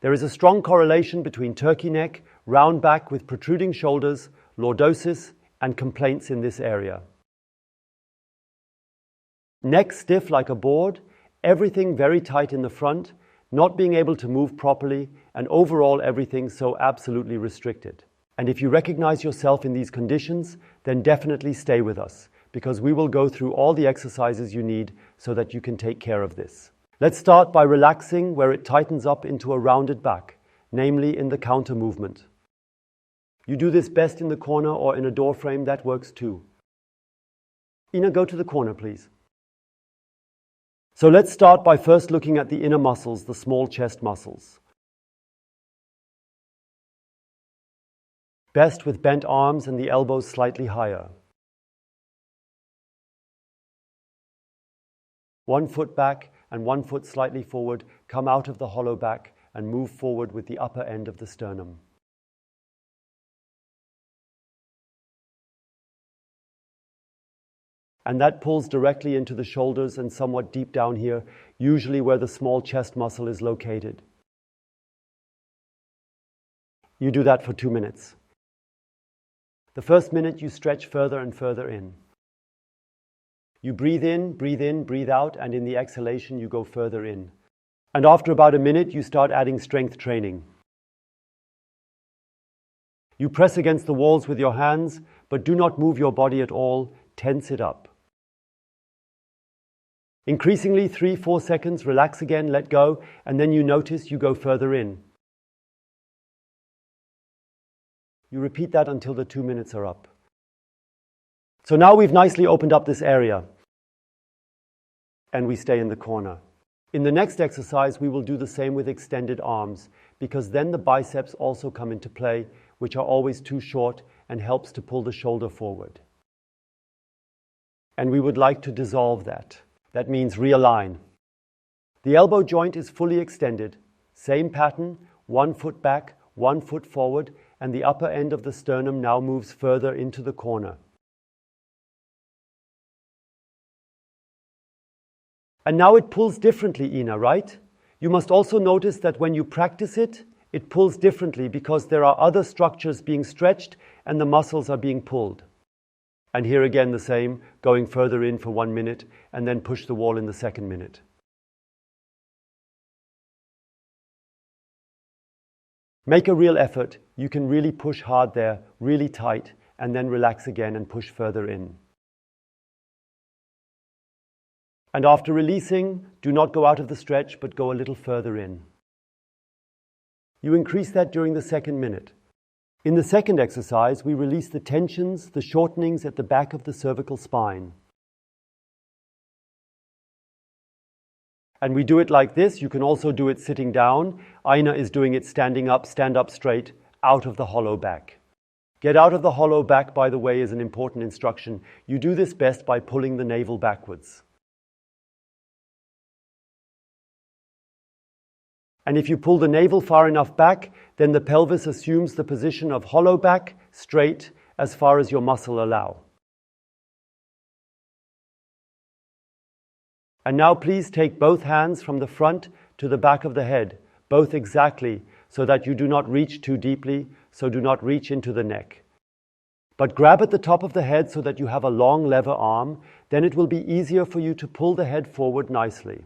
There is a strong correlation between turkey neck, round back with protruding shoulders, lordosis, and complaints in this area. Neck stiff like a board, everything very tight in the front, not being able to move properly, and overall everything so absolutely restricted. And if you recognize yourself in these conditions, then definitely stay with us, because we will go through all the exercises you need so that you can take care of this. Let's start by relaxing where it tightens up into a rounded back, namely in the counter movement. You do this best in the corner or in a door frame, that works too. Ina, go to the corner, please. So let's start by first looking at the inner muscles, the small chest muscles. Best with bent arms and the elbows slightly higher. 1 foot back and 1 foot slightly forward, come out of the hollow back and move forward with the upper end of the sternum. And that pulls directly into the shoulders and somewhat deep down here, usually where the small chest muscle is located. You do that for 2 minutes. The first minute you stretch further and further in. You breathe in, breathe out, and in the exhalation you go further in. And after about a minute you start adding strength training. You press against the walls with your hands, but do not move your body at all, tense it up. Increasingly 3-4 seconds, relax again, let go, and then you notice you go further in. You repeat that until the 2 minutes are up. So now we've nicely opened up this area and we stay in the corner. In the next exercise, we will do the same with extended arms, because then the biceps also come into play, which are always too short and helps to pull the shoulder forward. And we would like to dissolve that. That means realign. The elbow joint is fully extended. Same pattern, 1 foot back, 1 foot forward, and the upper end of the sternum now moves further into the corner. And now it pulls differently, Ina, right? You must also notice that when you practice it, it pulls differently because there are other structures being stretched and the muscles are being pulled. And here again the same, going further in for 1 minute and then push the wall in the second minute. Make a real effort. You can really push hard there, really tight, and then relax again and push further in. And after releasing, do not go out of the stretch, but go a little further in. You increase that during the second minute. In the second exercise, we release the tensions, the shortenings at the back of the cervical spine. And we do it like this. You can also do it sitting down. Aina is doing it standing up, stand up straight, out of the hollow back. Get out of the hollow back, by the way, is an important instruction. You do this best by pulling the navel backwards. And if you pull the navel far enough back, then the pelvis assumes the position of hollow back, straight, as far as your muscle allow. And now please take both hands from the front to the back of the head, both exactly, so that you do not reach too deeply, so do not reach into the neck. But grab at the top of the head so that you have a long lever arm, then it will be easier for you to pull the head forward nicely.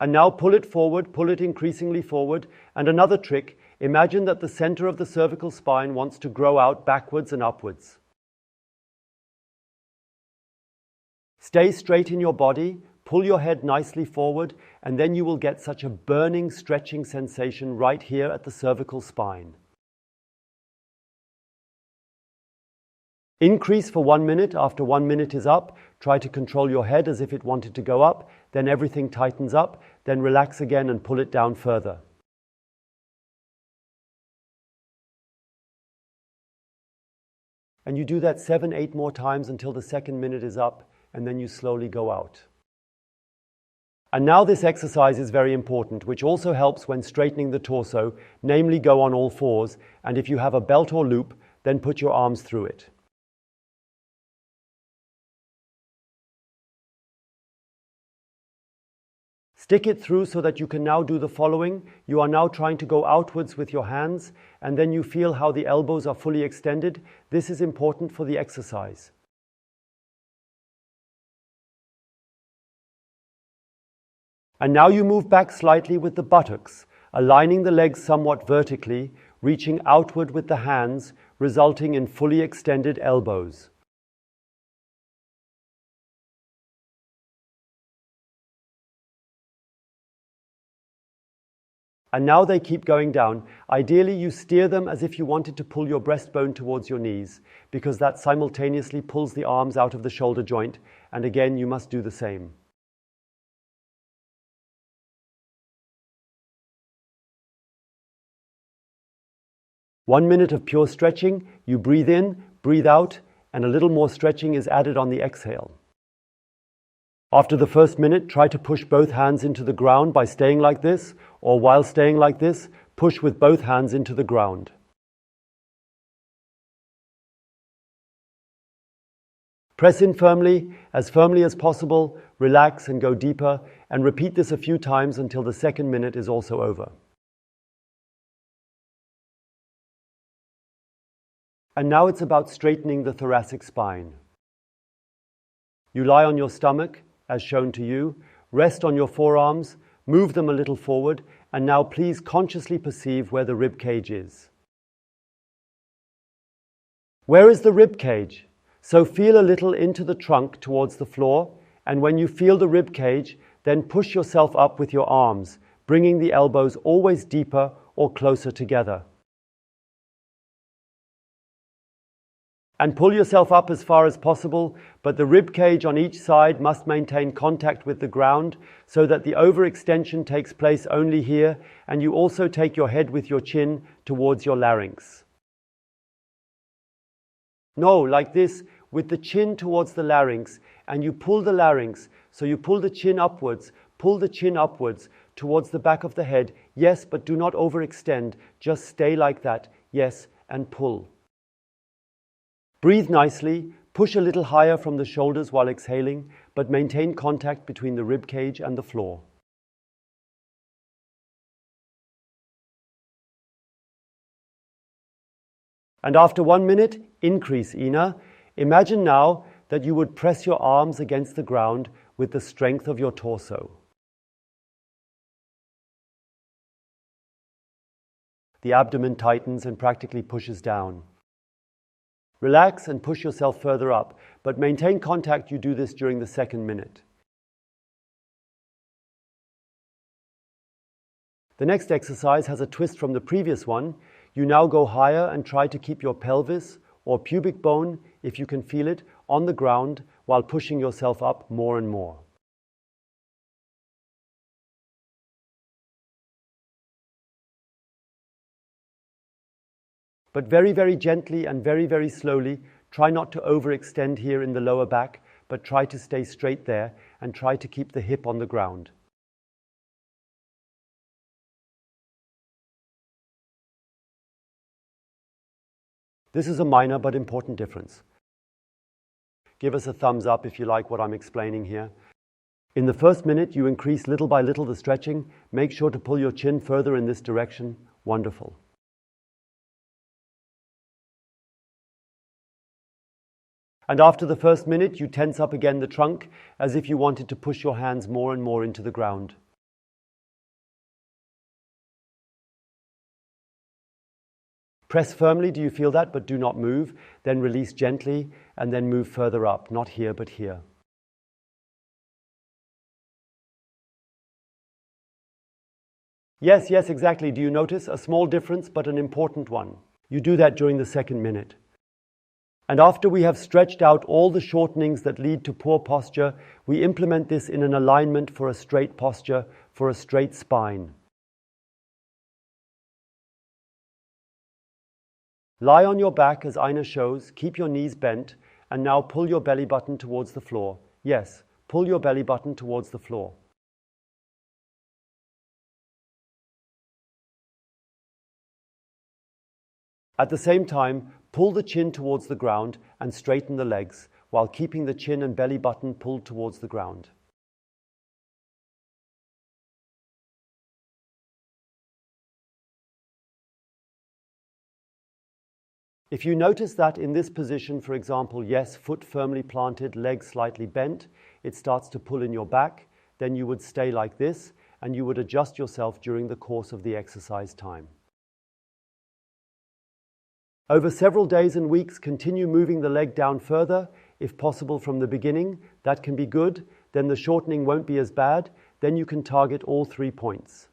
And now pull it forward, pull it increasingly forward. And another trick, imagine that the center of the cervical spine wants to grow out backwards and upwards. Stay straight in your body, pull your head nicely forward, and then you will get such a burning, stretching sensation right here at the cervical spine. Increase for 1 minute. After 1 minute is up, try to control your head as if it wanted to go up. Then everything tightens up. Then relax again and pull it down further. And you do that 7-8 more times until the second minute is up, and then you slowly go out. And now this exercise is very important, which also helps when straightening the torso, namely go on all fours, and if you have a belt or loop, then put your arms through it. Stick it through so that you can now do the following. You are now trying to go outwards with your hands, and then you feel how the elbows are fully extended. This is important for the exercise. And now you move back slightly with the buttocks, aligning the legs somewhat vertically, reaching outward with the hands, resulting in fully extended elbows. And now they keep going down. Ideally, you steer them as if you wanted to pull your breastbone towards your knees, because that simultaneously pulls the arms out of the shoulder joint. And again, you must do the same. One minute of pure stretching. You breathe in, breathe out, and a little more stretching is added on the exhale. After the first minute, try to push both hands into the ground by staying like this, or while staying like this, push with both hands into the ground. Press in firmly as possible, relax and go deeper, and repeat this a few times until the second minute is also over. And now it's about straightening the thoracic spine. You lie on your stomach, as shown to you, rest on your forearms, move them a little forward, and now please consciously perceive where the rib cage is. Where is the rib cage? So feel a little into the trunk towards the floor, and when you feel the rib cage, then push yourself up with your arms, bringing the elbows always deeper or closer together. And pull yourself up as far as possible, but the rib cage on each side must maintain contact with the ground so that the overextension takes place only here, and you also take your head with your chin towards your larynx. No, like this, with the chin towards the larynx, and you pull the larynx, so you pull the chin upwards towards the back of the head. Yes, but do not overextend, just stay like that. Yes, and pull. Breathe nicely, push a little higher from the shoulders while exhaling, but maintain contact between the rib cage and the floor. And after 1 minute, increase, Ina. Imagine now that you would press your arms against the ground with the strength of your torso. The abdomen tightens and practically pushes down. Relax and push yourself further up, but maintain contact. You do this during the second minute. The next exercise has a twist from the previous one. You now go higher and try to keep your pelvis or pubic bone, if you can feel it, on the ground while pushing yourself up more and more. But very, very gently and very, very slowly. Try not to overextend here in the lower back, but try to stay straight there and try to keep the hip on the ground. This is a minor but important difference. Give us a thumbs up if you like what I'm explaining here. In the first minute, you increase little by little the stretching. Make sure to pull your chin further in this direction. Wonderful. And after the first minute, you tense up again the trunk as if you wanted to push your hands more and more into the ground. Press firmly, do you feel that? But do not move. Then release gently and then move further up. Not here, but here. Yes, exactly. Do you notice? A small difference, but an important one. You do that during the second minute. And after we have stretched out all the shortenings that lead to poor posture, we implement this in an alignment for a straight posture, for a straight spine. Lie on your back as Ina shows, keep your knees bent, and now pull your belly button towards the floor. Yes, pull your belly button towards the floor. At the same time, pull the chin towards the ground and straighten the legs while keeping the chin and belly button pulled towards the ground. If you notice that in this position, for example, yes, foot firmly planted, legs slightly bent, it starts to pull in your back, then you would stay like this and you would adjust yourself during the course of the exercise time. Over several days and weeks, continue moving the leg down further, if possible from the beginning. That can be good, then the shortening won't be as bad, then you can target all 3 points.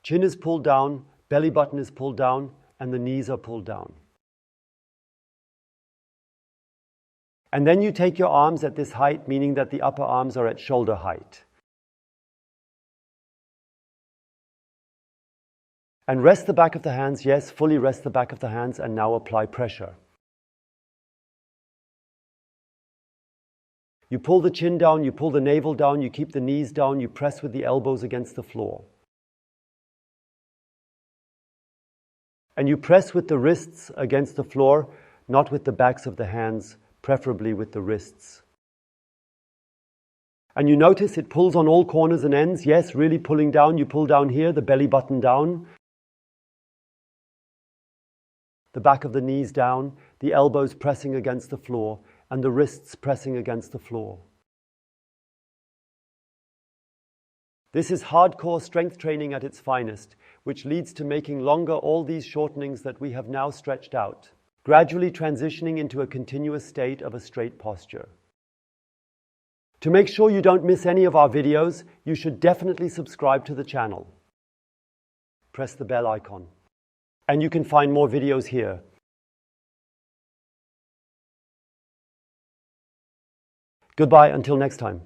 Chin is pulled down, belly button is pulled down, and the knees are pulled down. And then you take your arms at this height, meaning that the upper arms are at shoulder height. And rest the back of the hands, yes, fully rest the back of the hands, and now apply pressure. You pull the chin down, you pull the navel down, you keep the knees down, you press with the elbows against the floor. And you press with the wrists against the floor, not with the backs of the hands, preferably with the wrists. And you notice it pulls on all corners and ends. Yes, really pulling down. You pull down here, the belly button down, the back of the knees down, the elbows pressing against the floor, and the wrists pressing against the floor. This is hardcore strength training at its finest, which leads to making longer all these shortenings that we have now stretched out, gradually transitioning into a continuous state of a straight posture. To make sure you don't miss any of our videos, you should definitely subscribe to the channel. Press the bell icon. And you can find more videos here. Goodbye until next time.